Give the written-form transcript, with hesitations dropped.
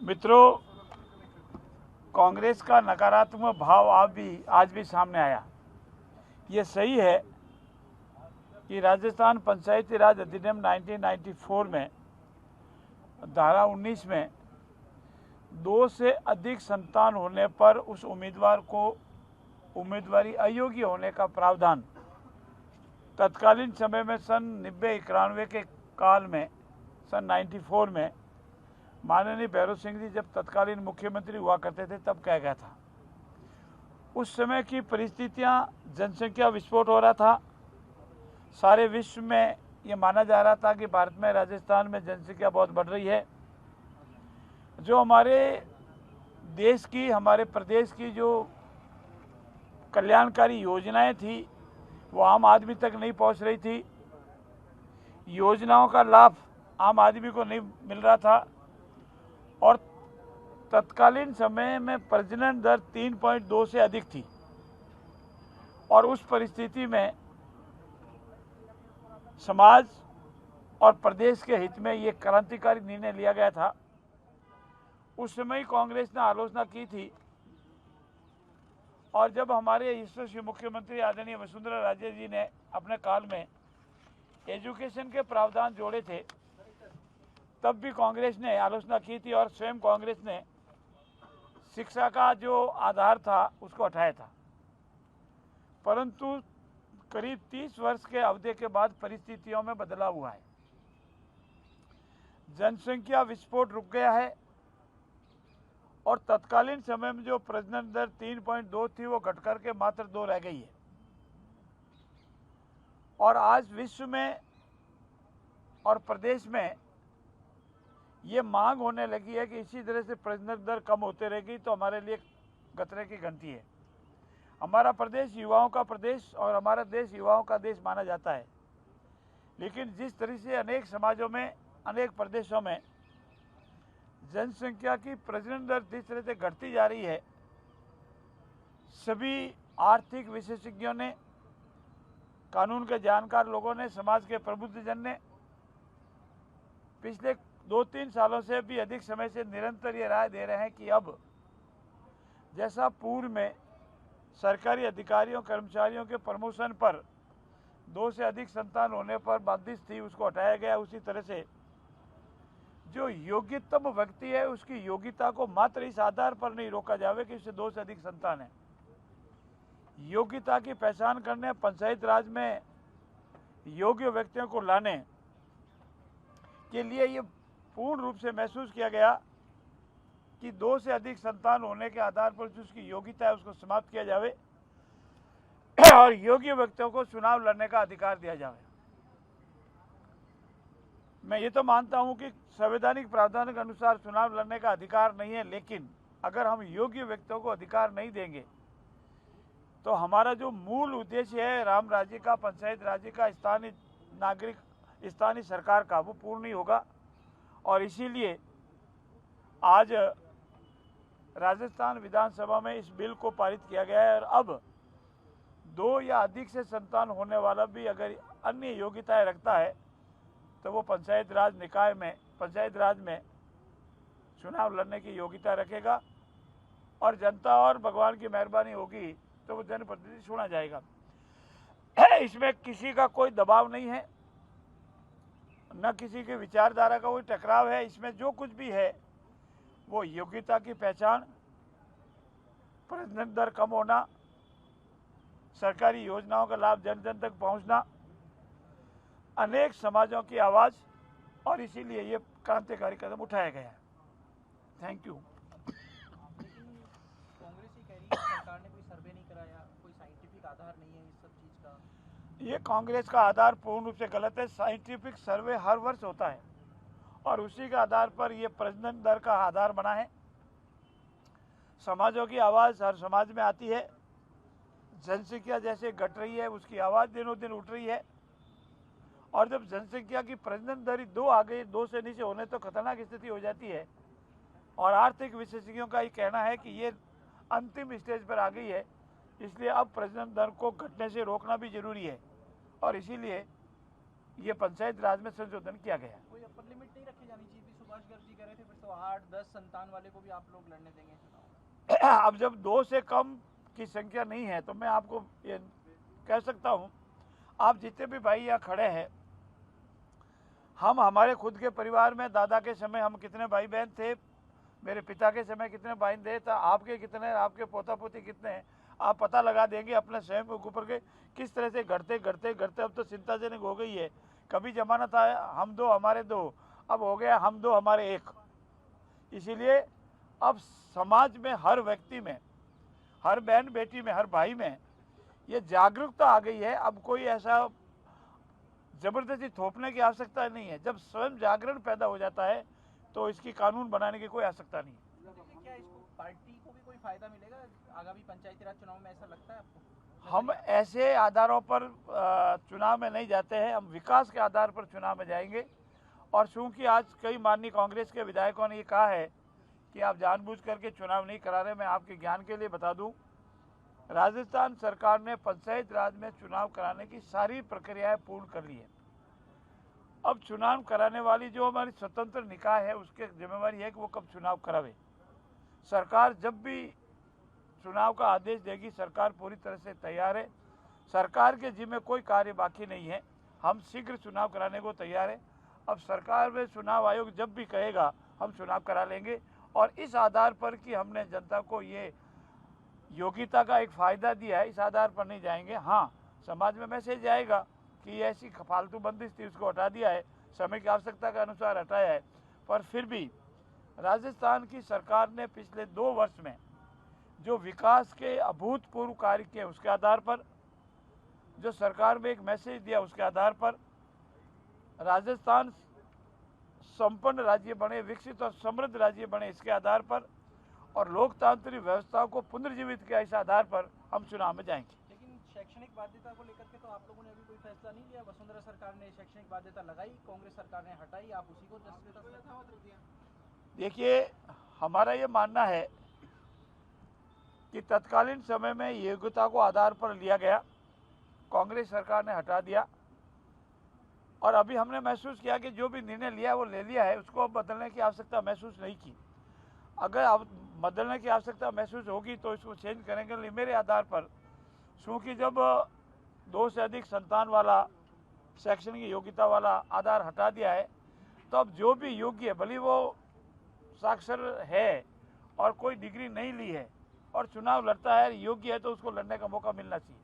मित्रों, कांग्रेस का नकारात्मक भाव आज भी सामने आया। ये सही है कि राजस्थान पंचायती राज अधिनियम 1994 में धारा 19 में 2 से अधिक संतान होने पर उस उम्मीदवार को उम्मीदवारी अयोग्य होने का प्रावधान तत्कालीन समय में सन 90-91 के काल में सन 94 में माननीय भैरव सिंह जी जब तत्कालीन मुख्यमंत्री हुआ करते थे तब कहा गया था। उस समय की परिस्थितियां, जनसंख्या विस्फोट हो रहा था। सारे विश्व में ये माना जा रहा था कि भारत में, राजस्थान में जनसंख्या बहुत बढ़ रही है। जो हमारे देश की, हमारे प्रदेश की जो कल्याणकारी योजनाएं थी वो आम आदमी तक नहीं पहुंच रही थी। योजनाओं का लाभ आम आदमी को नहीं मिल रहा था और तत्कालीन समय में प्रजनन दर 3.2 से अधिक थी। और उस परिस्थिति में समाज और प्रदेश के हित में ये क्रांतिकारी निर्णय लिया गया था। उस समय ही कांग्रेस ने आलोचना की थी और जब हमारे यशस्वी मुख्यमंत्री आदरणीय वसुंधरा राजे जी ने अपने काल में एजुकेशन के प्रावधान जोड़े थे तब भी कांग्रेस ने आलोचना की थी और स्वयं कांग्रेस ने शिक्षा का जो आधार था उसको हटाया था। परंतु करीब 30 वर्ष के अवधि के बाद परिस्थितियों में बदलाव हुआ है। जनसंख्या विस्फोट रुक गया है और तत्कालीन समय में जो प्रजनन दर 3.2 थी वो घटकर के मात्र 2 रह गई है। और आज विश्व में और प्रदेश में ये मांग होने लगी है कि इसी तरह से प्रजनन दर कम होते रहेगी तो हमारे लिए खतरे की घंटी है। हमारा प्रदेश युवाओं का प्रदेश और हमारा देश युवाओं का देश माना जाता है, लेकिन जिस तरह से अनेक समाजों में, अनेक प्रदेशों में जनसंख्या की प्रजनन दर जिस तरह से घटती जा रही है, सभी आर्थिक विशेषज्ञों ने, कानून के जानकार लोगों ने, समाज के प्रबुद्धजन ने पिछले 2-3 सालों से भी अधिक समय से निरंतर ये राय दे रहे हैं कि अब जैसा पूर्व में सरकारी अधिकारियों, कर्मचारियों के प्रमोशन पर 2 से अधिक संतान होने पर बंदिश थी, उसको हटाया गया। उसी तरह से जो योग्यतम व्यक्ति है उसकी योग्यता को मात्र इस आधार पर नहीं रोका जावे कि उससे 2 से अधिक संतान है। योग्यता की पहचान करने, पंचायत राज में योग्य व्यक्तियों को लाने के लिए ये पूर्ण रूप से महसूस किया गया कि 2 से अधिक संतान होने के आधार पर जो उसकी योग्यता है उसको समाप्त किया जावे और योग्य व्यक्तियों को चुनाव लड़ने का अधिकार दिया जावे। मैं ये तो मानता हूं कि संवैधानिक प्रावधान के अनुसार चुनाव लड़ने का अधिकार नहीं है, लेकिन अगर हम योग्य व्यक्तियों को अधिकार नहीं देंगे तो हमारा जो मूल उद्देश्य है राम राज्य का, पंचायत राज्य का, स्थानीय नागरिक, स्थानीय सरकार का, वो पूर्ण नहीं होगा। और इसीलिए आज राजस्थान विधानसभा में इस बिल को पारित किया गया है और अब 2 या अधिक से संतान होने वाला भी अगर अन्य योग्यताएं रखता है तो वो पंचायत राज निकाय में, पंचायत राज में चुनाव लड़ने की योग्यता रखेगा और जनता और भगवान की मेहरबानी होगी तो वो जनप्रतिनिधि चुना जाएगा। इसमें किसी का कोई दबाव नहीं है, न किसी की विचारधारा का कोई टकराव है। इसमें जो कुछ भी है वो योग्यता की पहचान, प्रजनन दर कम होना, सरकारी योजनाओं का लाभ जन जन तक पहुंचना, अनेक समाजों की आवाज़, और इसीलिए ये क्रांतिकारी कदम उठाया गया है। Thank you. कांग्रेस ही कह रही है सरकार ने कोई सर्वे नहीं कराया, कोई साइंटिफिक आधार नहीं है इस सब चीज़ का। ये कांग्रेस का आधार पूर्ण रूप से गलत है। साइंटिफिक सर्वे हर वर्ष होता है और उसी के आधार पर ये प्रजनन दर का आधार बना है। समाजों की आवाज़ हर समाज में आती है। जनसंख्या जैसे घट रही है उसकी आवाज़ दिनों दिन उठ रही है और जब जनसंख्या की प्रजनन दर 2 आ गई, 2 से नीचे होने तो खतरनाक स्थिति हो जाती है। और आर्थिक विशेषज्ञों का ये कहना है कि ये अंतिम स्टेज पर आ गई है, इसलिए अब प्रजनन दर को घटने से रोकना भी जरूरी है और इसीलिए ये पंचायत राज में संशोधन किया गया है। कोई अपर लिमिट नहीं रखी जानी चाहिए सुभाष गर्ग जी कह रहे थे फिर तो 8-10 संतान वाले को भी आप लोग लड़ने देंगे चुनाव। अब जब 2 से कम की संख्या नहीं है तो मैं आपको ये कह सकता हूँ, आप जितने भी भाई यहाँ खड़े हैं, हम हमारे खुद के परिवार में दादा के समय हम कितने भाई बहन थे, मेरे पिता के समय कितने भाई बहन थे, आपके कितने, आपके पोता पोती कितने हैं, आप पता लगा देंगे अपने स्वयं के ऊपर के किस तरह से घटते घटते घटते अब तो चिंताजनक हो गई है। कभी जमाना था हम 2 हमारे 2, अब हो गया हम 2 हमारे 1। इसीलिए अब समाज में हर व्यक्ति में, हर बहन बेटी में, हर भाई में ये जागरूकता आ गई है। अब कोई ऐसा जबरदस्ती थोपने की आवश्यकता नहीं है। जब स्वयं जागरण पैदा हो जाता है तो इसकी कानून बनाने की कोई आवश्यकता नहीं है। क्या इसको पार्टी को भी कोई फायदा मिलेगा आगामी पंचायती राज चुनाव में, ऐसा लगता है आपको? हम ऐसे आधारों पर चुनाव में नहीं जाते हैं, हम विकास के आधार पर चुनाव में जाएंगे। और चूंकि आज कई माननीय कांग्रेस के विधायकों ने ये कहा है कि आप जानबूझ करके चुनाव नहीं करा रहे, मैं आपके ज्ञान के लिए बता दूं, राजस्थान सरकार ने पंचायत राज में चुनाव कराने की सारी प्रक्रियाएं पूर्ण कर ली है। अब चुनाव कराने वाली जो हमारी स्वतंत्र निकाय है उसकी जिम्मेवारी है कि वो कब चुनाव करावे। सरकार जब भी चुनाव का आदेश देगी, सरकार पूरी तरह से तैयार है। सरकार के जिम्मे कोई कार्य बाकी नहीं है, हम शीघ्र चुनाव कराने को तैयार है। अब सरकार में चुनाव आयोग जब भी कहेगा हम चुनाव करा लेंगे। और इस आधार पर कि हमने जनता को ये योग्यता का एक फ़ायदा दिया है, इस आधार पर नहीं जाएंगे। हाँ, समाज में मैसेज आएगा कि ऐसी फालतू बंदिश थी उसको हटा दिया है, समय की आवश्यकता के अनुसार हटाया है। पर फिर भी राजस्थान की सरकार ने पिछले 2 वर्ष में जो विकास के अभूतपूर्व कार्य किए उसके आधार पर, जो सरकार में एक मैसेज दिया उसके आधार पर राजस्थान संपन्न राज्य बने, विकसित और समृद्ध राज्य बने, इसके आधार पर और लोकतांत्रिक व्यवस्था को पुनर्जीवित किया, इस आधार पर हम चुनाव में जाएंगे। लेकिन शैक्षणिक बाध्यता को लेकर के तो आप लोगों ने अभी कोई फैसला नहीं लिया। वसुंधरा सरकार ने शैक्षणिक बाध्यता लगाई, कांग्रेस सरकार ने हटाई, आप उसी को दिया। देखिए, हमारा ये मानना है कि तत्कालीन समय में योग्यता को आधार पर लिया गया, कांग्रेस सरकार ने हटा दिया। और अभी हमने महसूस किया कि जो भी निर्णय लिया वो ले लिया है, उसको अब बदलने की आवश्यकता महसूस नहीं की। अगर अब बदलने की आवश्यकता महसूस होगी तो इसको चेंज करेंगे। मेरे आधार पर, चूँकि जब 2 से अधिक संतान वाला शैक्षणिक योग्यता वाला आधार हटा दिया है, तो अब जो भी योग्य है, भले वो साक्षर है और कोई डिग्री नहीं ली है और चुनाव लड़ता है, योग्य है, तो उसको लड़ने का मौका मिलना चाहिए।